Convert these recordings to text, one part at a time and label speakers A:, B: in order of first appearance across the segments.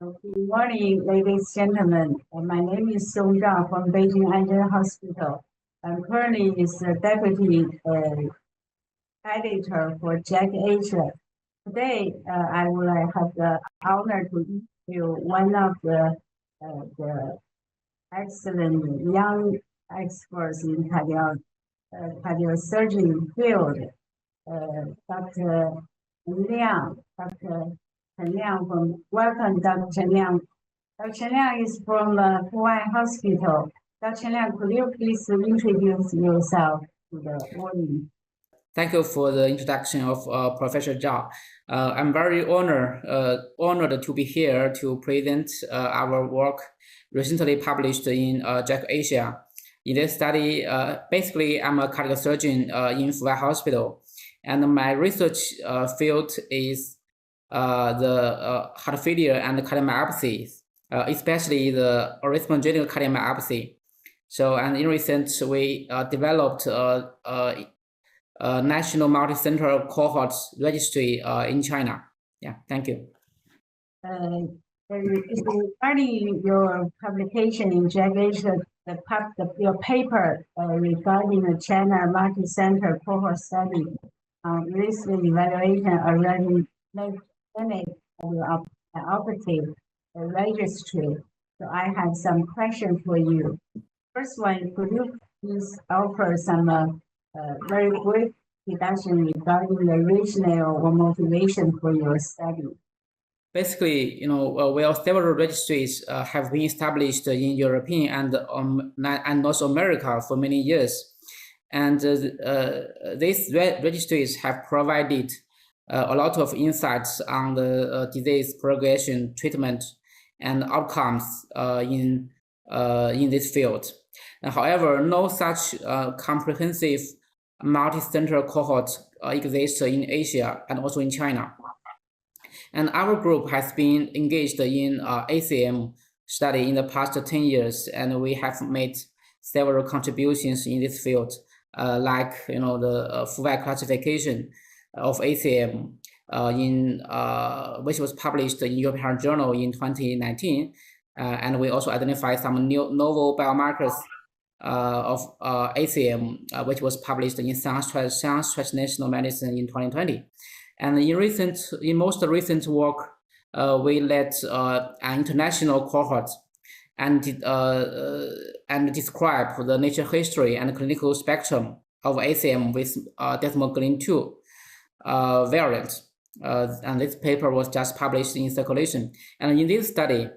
A: Good morning, ladies and gentlemen. My name is Song Zhang from Beijing Anzhen Hospital. I'm currently the deputy editor for JACC Asia. Today, I will have the honor to interview one of the excellent young experts in cardiosurgery field, Dr. Liang, Dr. Chen Liang welcome Dr. Chen Liang. Dr. Chen Liang is from Huai Hospital. Dr. Chen Liang, could you please introduce yourself to the audience?
B: Thank you for the introduction of Professor Zhao. I'm very honored to be here to present our work recently published in JACC Asia. In this study, basically, I'm a cardiac surgeon in Huai Hospital, and my research field is the heart failure and cardiomyopathy, especially the arrhythmogenic cardiomyopathy. So, and in recent, we developed a national multi-center cohort registry in China. Yeah, thank you.
A: Regarding your publication in JACC, your paper regarding the China multi-center cohort study, risk evaluation already operative registry. So I have some questions for you. First one, could you please offer some very quick introduction regarding the rationale or motivation for your study?
B: Basically, several registries have been established in European and North America for many years, and these registries have provided a lot of insights on the disease progression, treatment, and outcomes in this field. However, no such comprehensive multi-center cohort exists in Asia and also in China. And our group has been engaged in ACM study in the past 10 years, and we have made several contributions in this field, like the Fuwai classification of ACM, which was published in European Journal in 2019, and we also identified some novel biomarkers of ACM, which was published in Science Translational Medicine in 2020. And in most recent work, we led an international cohort and describe the natural history and clinical spectrum of ACM with desmoglein 2 variant. And this paper was just published in Circulation. And in this study,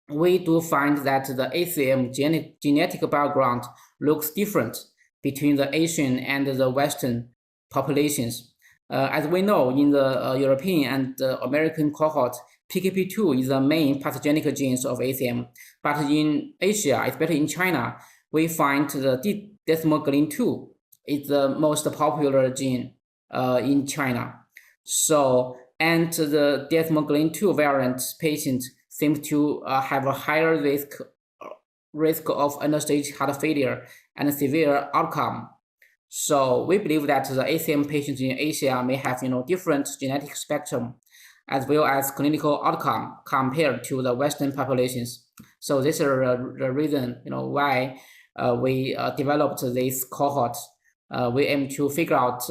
B: we do find that the ACM genetic background looks different between the Asian and the Western populations. As we know, in the European and the American cohort, PKP2 is the main pathogenic genes of ACM. But in Asia, especially in China, we find the desmoglein 2 is the most popular gene in China. So, and the desmoglein 2 variant patients seem to have a higher risk of end-stage heart failure and severe outcome. So we believe that the ACM patients in Asia may have different genetic spectrum as well as clinical outcome compared to the Western populations. So this is the reason why we developed this cohort. We aim to figure out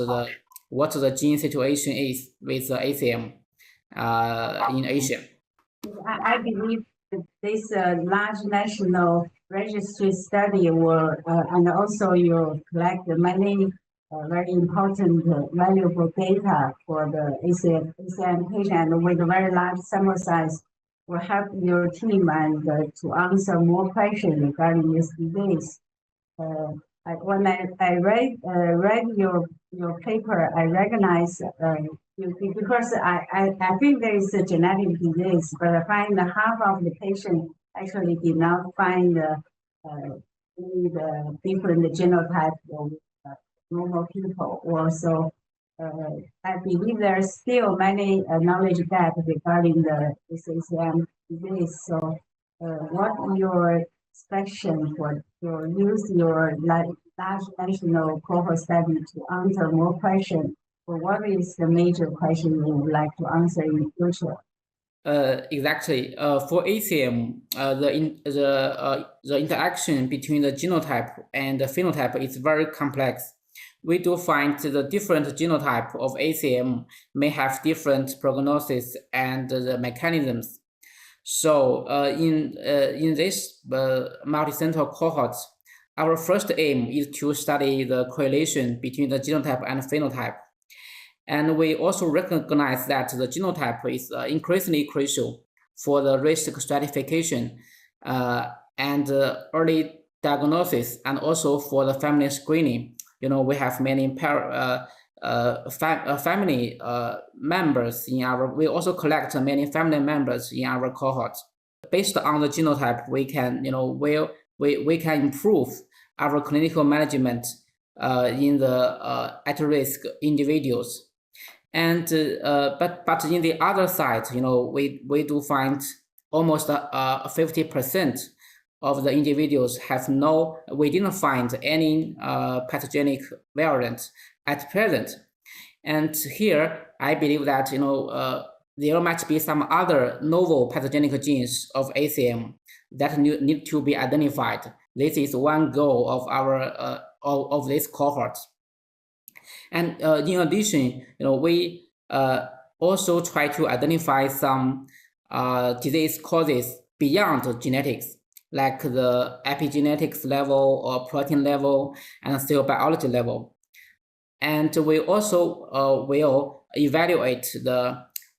B: what the gene situation is with the ACM in Asia.
A: I believe that this large national registry study will, and also you collect many very important, valuable data for the ACM patient, and with a very large sample size, will help your team and to answer more questions regarding this disease. When I read your paper, I recognize because I think there is a genetic disease, but I find that half of the patients actually did not find the different genotype of normal people. Also, I believe there are still many knowledge gaps regarding the ACM disease. So, what your expectation for your large national cohort study to answer more questions? Or what is the major question you would like to answer in the future?
B: Exactly. For ACM, the interaction between the genotype and the phenotype is very complex. We do find the different genotype of ACM may have different prognosis and the mechanisms. So in this multicenter cohort, our first aim is to study the correlation between the genotype and phenotype. And we also recognize that the genotype is increasingly crucial for the risk stratification and early diagnosis, and also for the family screening. We have many family members in our. We also collect many family members in our cohort. Based on the genotype, we can, we can improve our clinical management in the at-risk individuals. And but in the other side, we do find almost 50% of the individuals we didn't find any pathogenic variant at present. And here, I believe that there might be some other novel pathogenic genes of ACM that need to be identified. This is one goal of our of this cohort. And in addition, we also try to identify some disease causes beyond genetics, like the epigenetics level or protein level and cell biology level. And we also will evaluate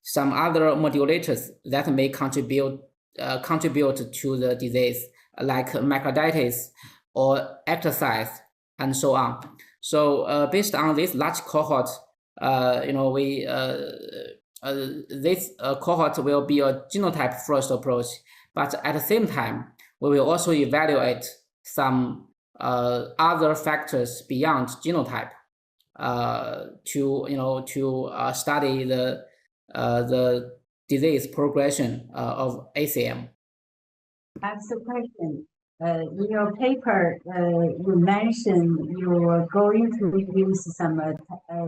B: some other modulators that may contribute to the disease, like myocarditis or exercise and so on. So based on this large cohort, this cohort will be a genotype first approach, but at the same time, we will also evaluate some other factors beyond genotype to study the disease progression of ACM.
A: That's the question. In your paper, you mentioned you were going to use some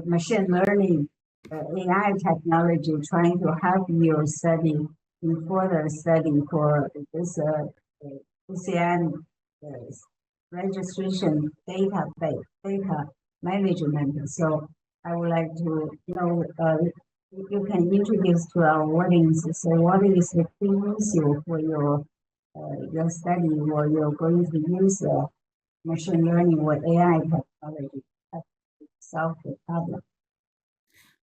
A: machine learning AI technology trying to help your study in further study for this ACM registration data management. So I would like to you can introduce to our audience. So what is the key issue for your study, where you're going to use machine learning or AI technology to solve the problem?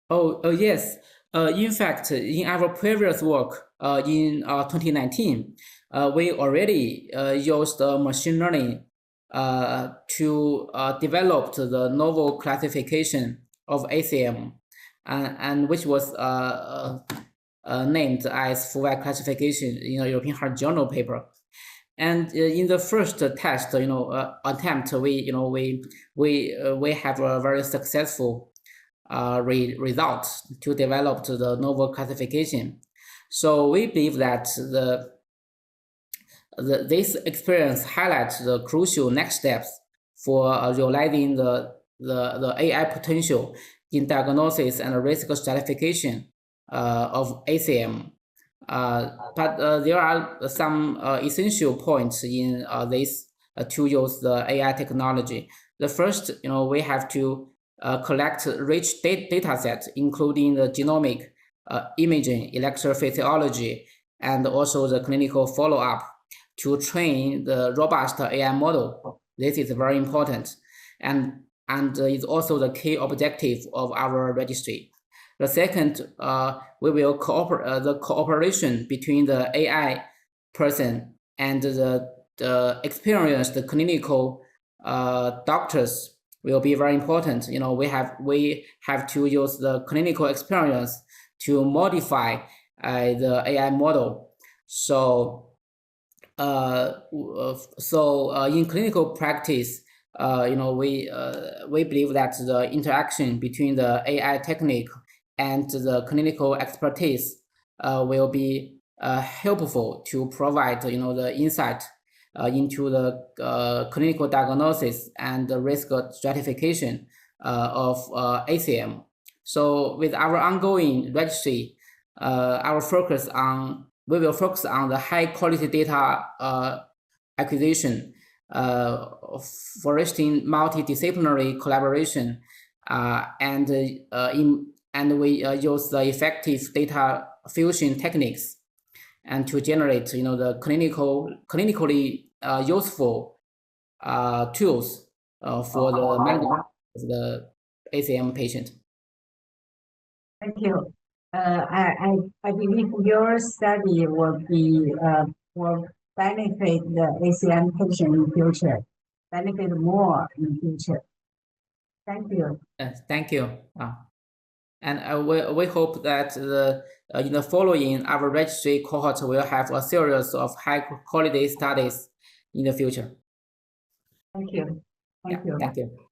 B: Oh yes. In fact, in our previous work in 2019, we already used machine learning to develop the novel classification of ACM, and which was named as full-wide classification in a European Heart Journal paper. And in the first test, attempt, we have a very successful result to develop the novel classification. So we believe that this experience highlights the crucial next steps for realizing the AI potential in diagnosis and risk stratification of ACM. But there are some essential points in this to use the AI technology. The first, we have to collect rich data sets, including the genomic, imaging, electrophysiology, and also the clinical follow-up to train the robust AI model. This is very important, and is also the key objective of our registry. The second, we will cooperate the cooperation between the AI person and the experienced clinical doctors will be very important. We have to use the clinical experience to modify the AI model. So in clinical practice, we believe that the interaction between the AI technique and the clinical expertise will be helpful to provide the insight into the clinical diagnosis and the risk stratification of ACM. So with our ongoing registry, we will focus on the high quality data acquisition, fostering multidisciplinary collaboration, and we use the effective data fusion techniques, and to generate the clinically useful tools for the management of the ACM patient.
A: Thank you. I believe your study will benefit the ACM patient in future, benefit more in future. Thank you.
B: Thank you. And we hope that in the following, our registry cohort will have a series of high quality studies in the future.
A: Thank you. Thank you.
B: Thank you.